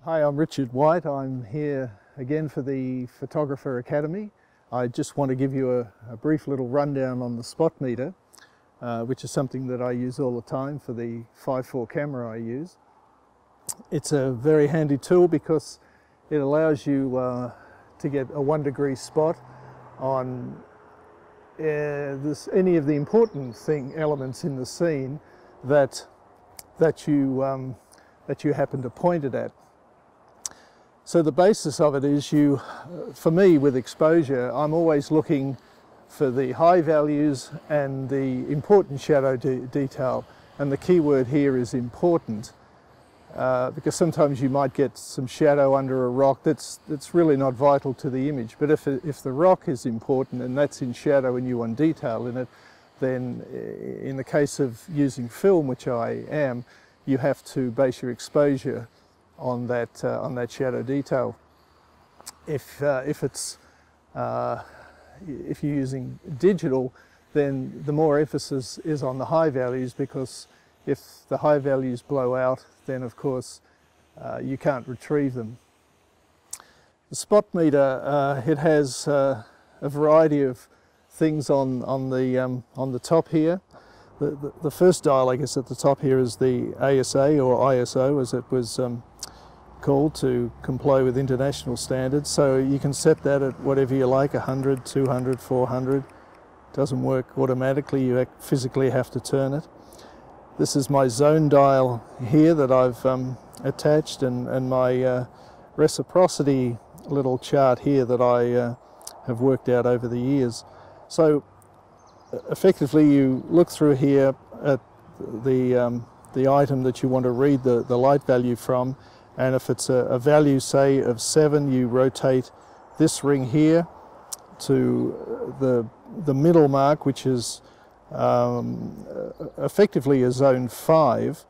Hi, I'm Richard White. I'm here again for the Photographer Academy. I just want to give you a brief little rundown on the spot meter, which is something that I use all the time for the 5.4 camera I use. It's a very handy tool because it allows you to get a 1 degree spot on any of the important elements in the scene that you happen to point it at. So the basis of it is for me with exposure, I'm always looking for the high values and the important shadow detail. And the key word here is important, because sometimes you might get some shadow under a rock that's really not vital to the image. But if the rock is important and that's in shadow and you want detail in it, then in the case of using film, which I am, you have to base your exposure on that shadow detail. If you're using digital, then the more emphasis is on the high values, because if the high values blow out, then of course you can't retrieve them. The spot meter, it has a variety of things on the top here. The first dial, I guess, at the top here is the ASA, or ISO as it was called, to comply with international standards. So you can set that at whatever you like, 100, 200, 400. Doesn't work automatically, you physically have to turn it. This is my zone dial here that I've attached, and my reciprocity little chart here that I have worked out over the years. So effectively you look through here at the item that you want to read the light value from, and if it's a value, say, of 7, you rotate this ring here to the middle mark, which is effectively a zone 5.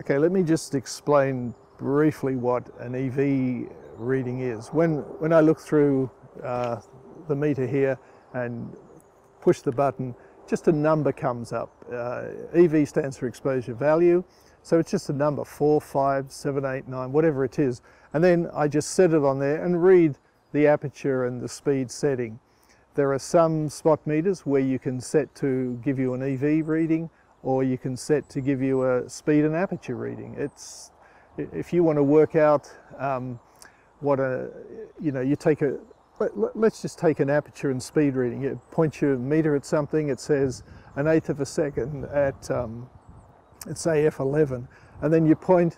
Okay, let me just explain briefly what an EV reading is. When I look through the meter here and push the button, just a number comes up. EV stands for exposure value. So it's just a number, 4, 5, 7, 8, 9, whatever it is. And then I just set it on there and read the aperture and the speed setting. There are some spot meters where you can set to give you an EV reading, or you can set to give you a speed and aperture reading. If you want to work out let's just take an aperture and speed reading. You point your meter at something, it says 1/8 of a second at let's say f11, and then you point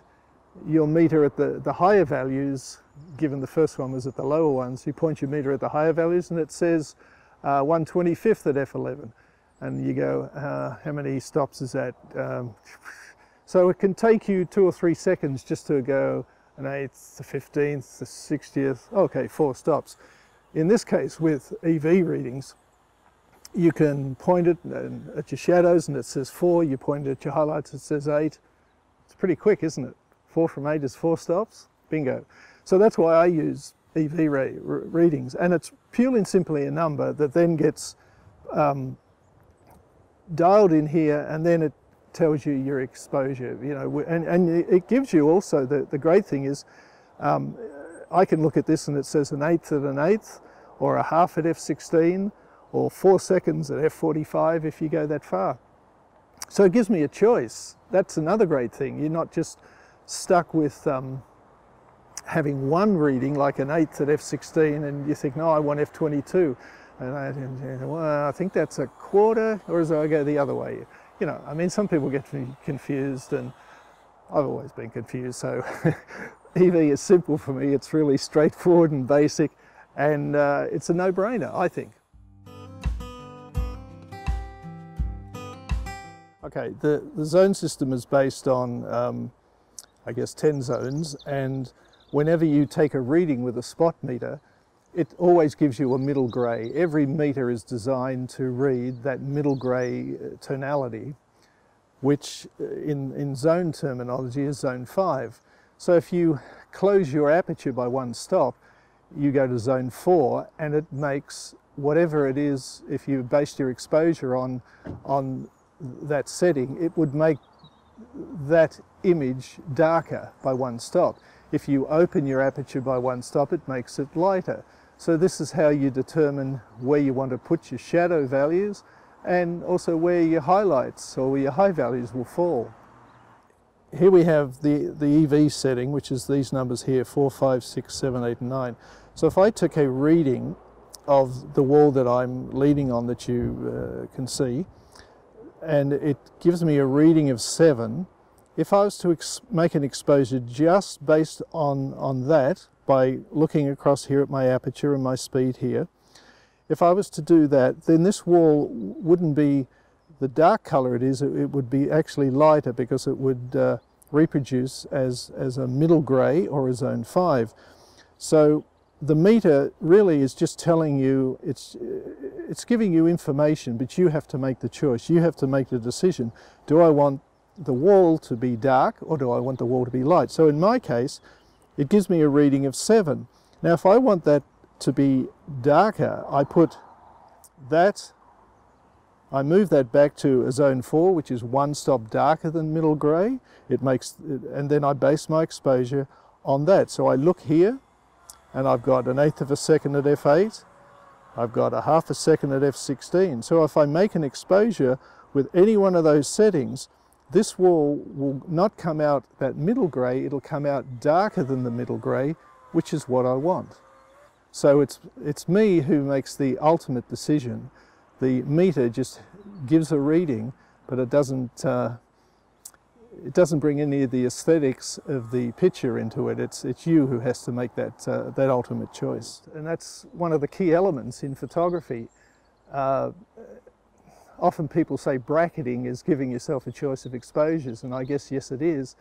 your meter at the higher values. Given the first one was at the lower ones, you point your meter at the higher values and it says 1/25 at f11, and you go, how many stops is that? So it can take you 2 or 3 seconds just to go 1/8, the 15th, the 60th, okay, 4 stops. In this case with EV readings, you can point it at your shadows and it says 4, you point it at your highlights, it says 8. It's pretty quick, isn't it? 4 from 8 is 4 stops, bingo. So that's why I use EV readings, and it's purely and simply a number that then gets dialed in here, and then it tells you your exposure, and it gives you also, the great thing is, I can look at this and it says 1/8 at 1/8, or 1/2 at f16, or 4 seconds at f45 if you go that far. So it gives me a choice. That's another great thing. You're not just stuck with having one reading, like 1/8 at f16, and you think, no, I want f22. And well, I think that's a quarter, or as I go the other way. I mean, some people get confused, and I've always been confused. So EV is simple for me. It's really straightforward and basic, and it's a no-brainer, I think. Okay, the zone system is based on, I guess, 10 zones, and whenever you take a reading with a spot meter, it always gives you a middle grey. Every meter is designed to read that middle grey tonality, which in zone terminology is zone 5. So if you close your aperture by 1 stop, you go to zone 4, and it makes whatever it is, if you based your exposure on that setting, it would make that image darker by 1 stop. If you open your aperture by 1 stop, it makes it lighter. So this is how you determine where you want to put your shadow values and also where your highlights or where your high values will fall. Here we have the EV setting, which is these numbers here, 4, 5, 6, 7, 8 and 9. So if I took a reading of the wall that I'm leaning on that you can see, and it gives me a reading of 7, if I was to make an exposure just based on that, by looking across here at my aperture and my speed here, if I was to do that, then this wall wouldn't be the dark color it is, it would be actually lighter because it would reproduce as a middle grey or a zone 5. So the meter really is just telling you, it's giving you information, but you have to make the choice. You have to make the decision. Do I want the wall to be dark or do I want the wall to be light? So in my case, it gives me a reading of 7. Now if I want that to be darker, I put that, I move that back to a zone 4, which is 1 stop darker than middle grey. And then I base my exposure on that. So I look here, and I've got 1/8 of a second at f8. I've got 1/2 a second at f16. So if I make an exposure with any one of those settings, this wall will not come out that middle grey, it'll come out darker than the middle grey, which is what I want. So it's me who makes the ultimate decision. The meter just gives a reading, but it doesn't bring any of the aesthetics of the picture into it. It's you who has to make that ultimate choice. And that's one of the key elements in photography. Often people say bracketing is giving yourself a choice of exposures, and I guess yes it is.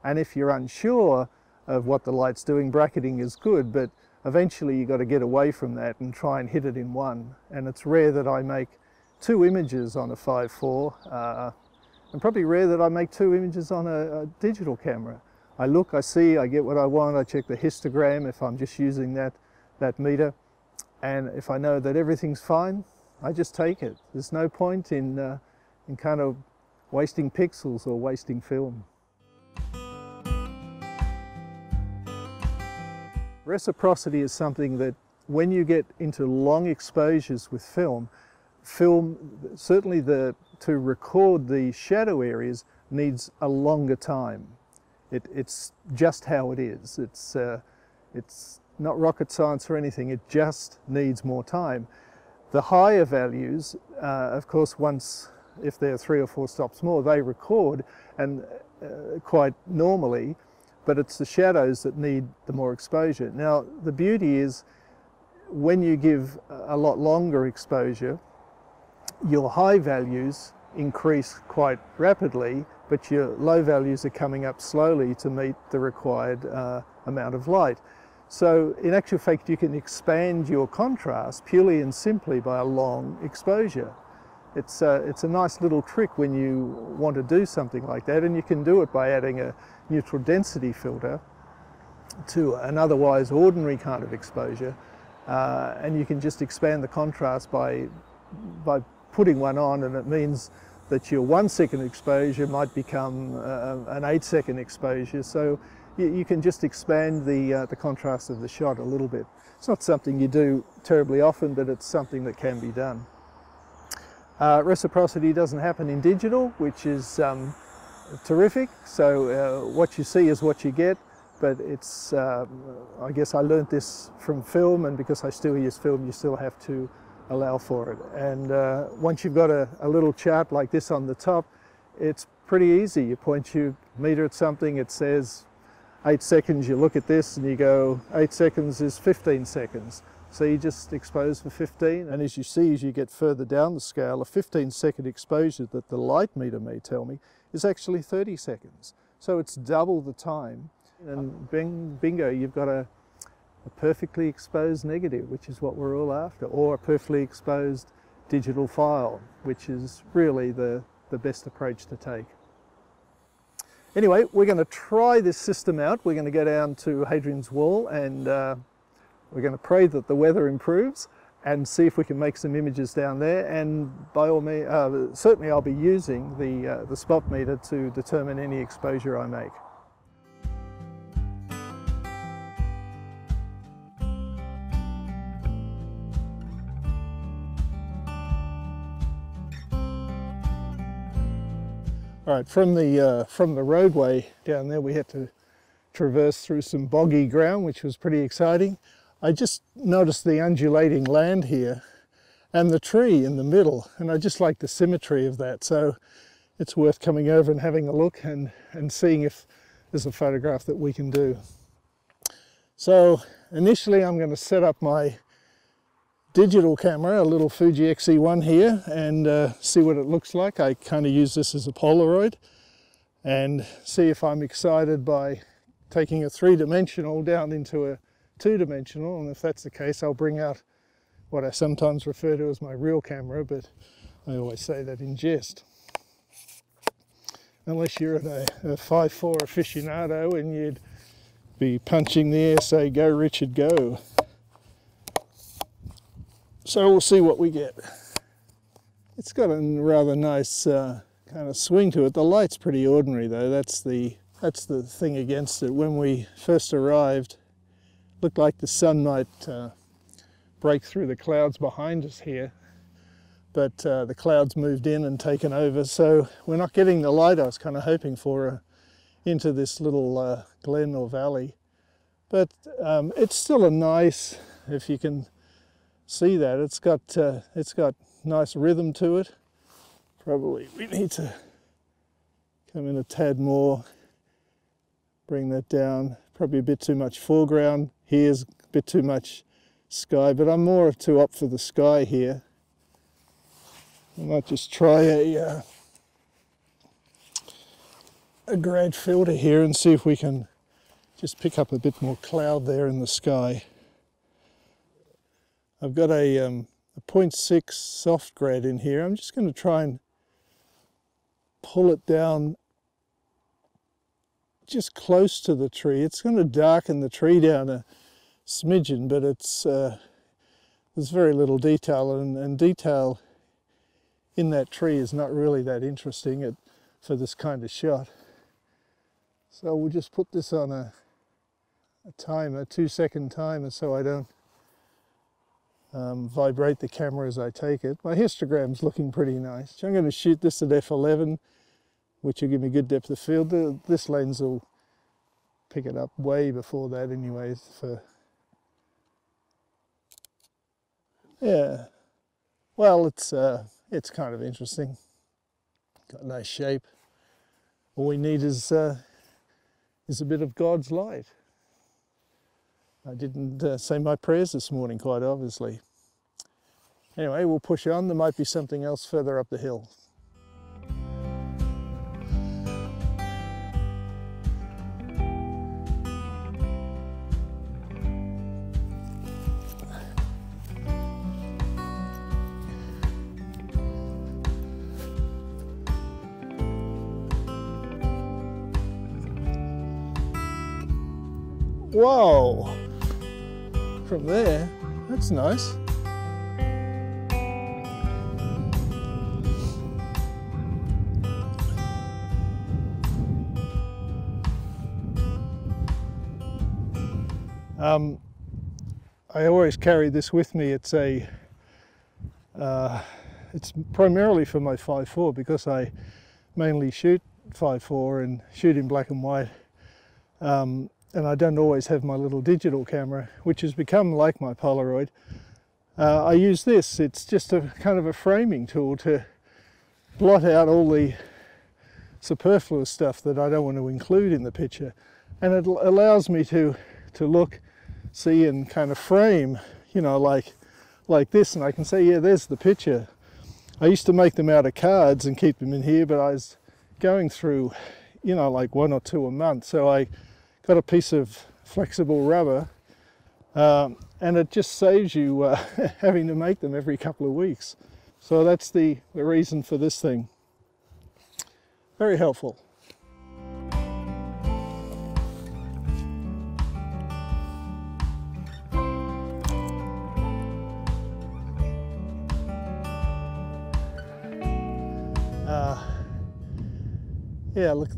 And if you're unsure of what the light's doing, bracketing is good, but eventually you've got to get away from that and try and hit it in one. And it's rare that I make 2 images on a 5.4, and probably rare that I make 2 images on a digital camera. I look, I see, I get what I want, I check the histogram if I'm just using that meter, and if I know that everything's fine, I just take it. There's no point in kind of wasting pixels or wasting film. Reciprocity is something that when you get into long exposures with film, certainly to record the shadow areas needs a longer time. It's just how it is. It's not rocket science or anything, it just needs more time. The higher values, of course, if they're 3 or 4 stops more, they record and quite normally, but it's the shadows that need the more exposure. Now, the beauty is when you give a lot longer exposure, your high values increase quite rapidly, but your low values are coming up slowly to meet the required amount of light. So in actual fact, you can expand your contrast purely and simply by a long exposure. It's a nice little trick when you want to do something like that, and you can do it by adding a neutral density filter to an otherwise ordinary kind of exposure, and you can just expand the contrast by putting one on, and it means that your 1 second exposure might become an 8 second exposure. So you can just expand the contrast of the shot a little bit. It's not something you do terribly often, but it's something that can be done. Reciprocity doesn't happen in digital, which is terrific. So what you see is what you get, but it's, I guess I learned this from film, and because I still use film, you still have to allow for it. And once you've got a little chart like this on the top, it's pretty easy. You point your meter at something, it says 8 seconds, you look at this and you go, 8 seconds is 15 seconds. So you just expose for 15, and as you see, as you get further down the scale, a 15-second exposure that the light meter may tell me is actually 30 seconds. So it's double the time, and bingo, you've got a perfectly exposed negative, which is what we're all after, or a perfectly exposed digital file, which is really the best approach to take. Anyway, we're going to try this system out. We're going to go down to Hadrian's Wall, and we're going to pray that the weather improves and see if we can make some images down there. And by all means, certainly I'll be using the spot meter to determine any exposure I make. All right, from the roadway down there, we had to traverse through some boggy ground, which was pretty exciting. I just noticed the undulating land here and the tree in the middle, and I just like the symmetry of that. So it's worth coming over and having a look and seeing if there's a photograph that we can do. So initially I'm going to set up my digital camera, a little Fuji Xe1 here, and see what it looks like. I kind of use this as a Polaroid and see if I'm excited by taking a three-dimensional down into a two-dimensional, and if that's the case, I'll bring out what I sometimes refer to as my real camera, but I always say that in jest. Unless you're a 5.4 aficionado and you'd be punching the air, say, "Go Richard, go." So we'll see what we get. It's got a rather nice kind of swing to it. The light's pretty ordinary though. That's the thing against it. When we first arrived, it looked like the sun might break through the clouds behind us here, but the clouds moved in and taken over, so we're not getting the light I was kind of hoping for into this little glen or valley. But it's still a nice, if you can see that, it's got nice rhythm to it. Probably we need to come in a tad more, bring that down. Probably a bit too much foreground. Here's a bit too much sky, but I'm more to opt for the sky here. I might just try a grad filter here and see if we can just pick up a bit more cloud there in the sky. I've got a 0.6 soft grad in here. I'm just going to try and pull it down just close to the tree. It's going to darken the tree down a smidgen, but there's very little detail, and detail in that tree is not really that interesting for this kind of shot. So we'll just put this on a timer, 2-second timer, so I don't vibrate the camera as I take it. My histogram's looking pretty nice. So I'm going to shoot this at f11, which will give me good depth of field. This lens will pick it up way before that anyways. Yeah, well, it's kind of interesting. Got a nice shape. All we need is a bit of God's light. I didn't say my prayers this morning, quite obviously. Anyway, we'll push on. There might be something else further up the hill. Whoa! From there, that's nice. I always carry this with me. It's primarily for my 5.4 because I mainly shoot 5.4 and shoot in black and white. And I don't always have my little digital camera, which has become like my Polaroid. I use this. It's just a kind of a framing tool to blot out all the superfluous stuff that I don't want to include in the picture. And it allows me to look, see, and kind of frame, you know, like this, and I can say, yeah, there's the picture. I used to make them out of cards and keep them in here, but I was going through, you know, like 1 or 2 a month, so I got a piece of flexible rubber, and it just saves you having to make them every couple of weeks. So that's the reason for this thing. Very helpful. Yeah, look,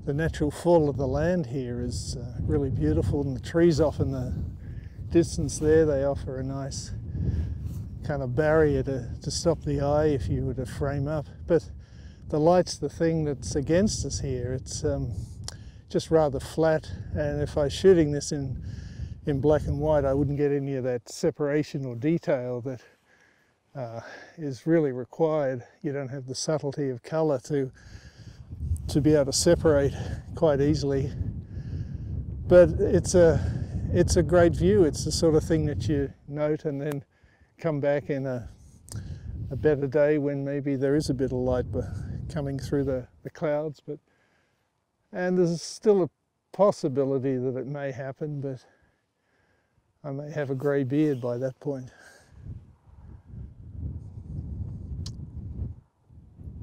the natural fall of the land here is really beautiful, and the trees off in the distance there, they offer a nice kind of barrier to stop the eye if you were to frame up. But the light's the thing that's against us here. It's just rather flat, and if I was shooting this in black and white, I wouldn't get any of that separation or detail that is really required. You don't have the subtlety of colour to be able to separate quite easily. But it's a great view. It's the sort of thing that you note and then come back in a better day when maybe there is a bit of light coming through the clouds. And there's still a possibility that it may happen, but I may have a grey beard by that point.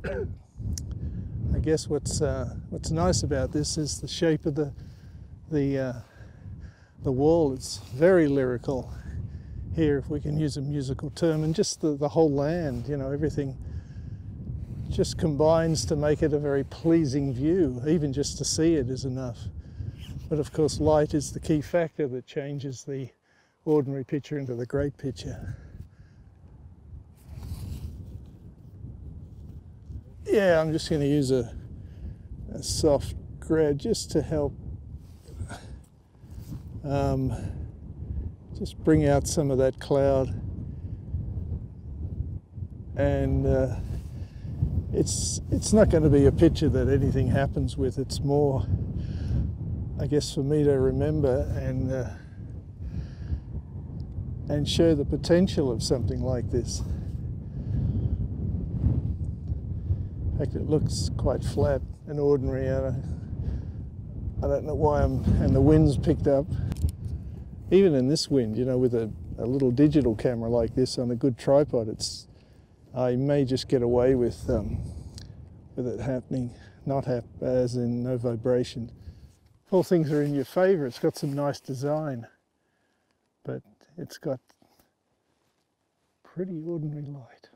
I guess what's nice about this is the shape of the wall. It's very lyrical here, if we can use a musical term, and just the whole land, you know, everything just combines to make it a very pleasing view. Even just to see it is enough. But of course light is the key factor that changes the ordinary picture into the great picture. Yeah, I'm just going to use a soft grad just to help just bring out some of that cloud. And it's not going to be a picture that anything happens with. It's more, I guess, for me to remember and show the potential of something like this. In fact, it looks quite flat and ordinary. I don't know why and the wind's picked up. Even in this wind, you know, with a little digital camera like this on a good tripod, I may just get away with it happening, as in no vibration. All things are in your favour. It's got some nice design, but it's got pretty ordinary light.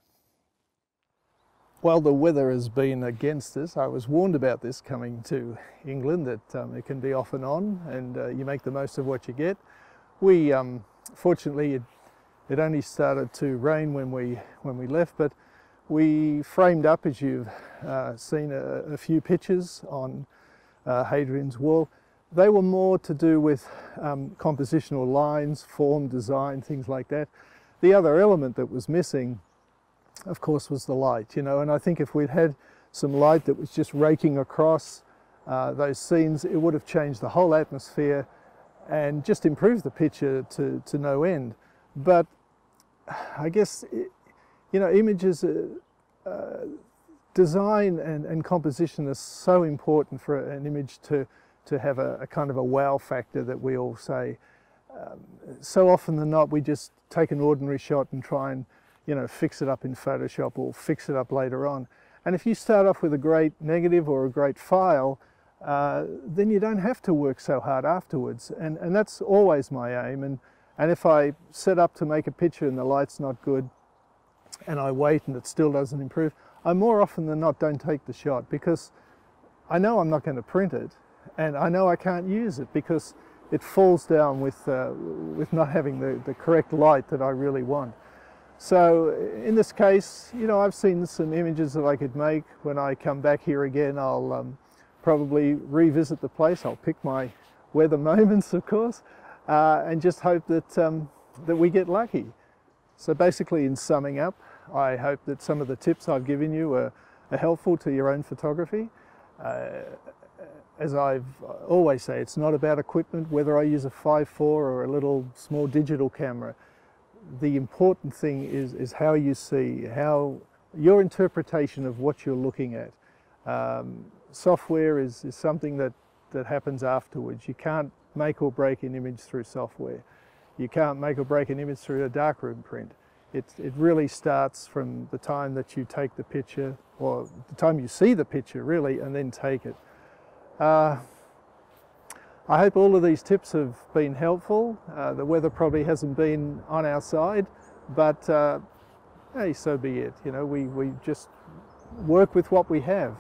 Well, the weather has been against us. I was warned about this coming to England, that it can be off and on, and you make the most of what you get. We, fortunately, it only started to rain when we left, but we framed up, as you've seen, a few pictures on Hadrian's Wall. They were more to do with compositional lines, form, design, things like that. The other element that was missing, of course, was the light, you know, and I think if we'd had some light that was just raking across those scenes, it would have changed the whole atmosphere and just improved the picture to no end. But I guess, you know, images, design and composition is so important for an image to have a kind of a wow factor that we all say. So often than not, we just take an ordinary shot and try and, you know, fix it up in Photoshop or fix it up later on. And if you start off with a great negative or a great file, then you don't have to work so hard afterwards. And that's always my aim. And if I set up to make a picture and the light's not good, and I wait and it still doesn't improve, I more often than not don't take the shot, because I know I'm not going to print it, and I know I can't use it because it falls down with not having the correct light that I really want. So in this case, you know, I've seen some images that I could make. When I come back here again, I'll probably revisit the place. I'll pick my weather moments, of course, and just hope that, that we get lucky. So basically, in summing up, I hope that some of the tips I've given you are helpful to your own photography. As I've always say, it's not about equipment, whether I use a 5.4 or a little small digital camera. The important thing is how you see, how your interpretation of what you're looking at. Software is something that happens afterwards. You can't make or break an image through software. You can't make or break an image through a darkroom print. It really starts from the time that you take the picture, or the time you see the picture really, and then take it. I hope all of these tips have been helpful. The weather probably hasn't been on our side, but hey, so be it. You know, we just work with what we have.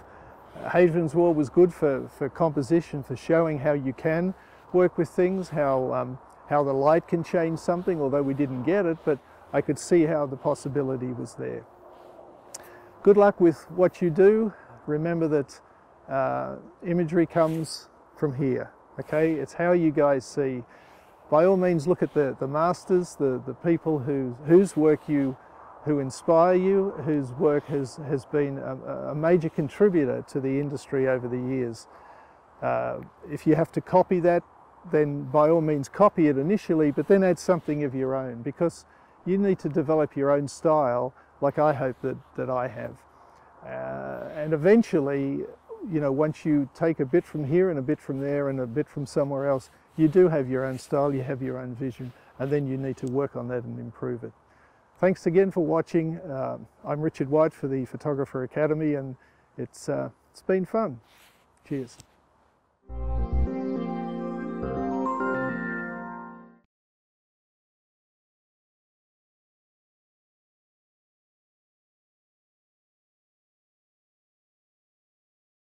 Hadrian's Wall was good for composition, for showing how you can work with things, how the light can change something, although we didn't get it, but I could see how the possibility was there. Good luck with what you do. remember that imagery comes from here, okay? It's how you guys see. By all means, look at the masters, the people whose work who inspire you, whose work has been a major contributor to the industry over the years. If you have to copy that, then by all means copy it initially, but then add something of your own, because you need to develop your own style, like I hope that I have. And eventually, you know, once you take a bit from here and a bit from there and a bit from somewhere else, you do have your own style, you have your own vision, and then you need to work on that and improve it. Thanks again for watching. I'm Richard White for the Photographer Academy, and it's been fun. Cheers.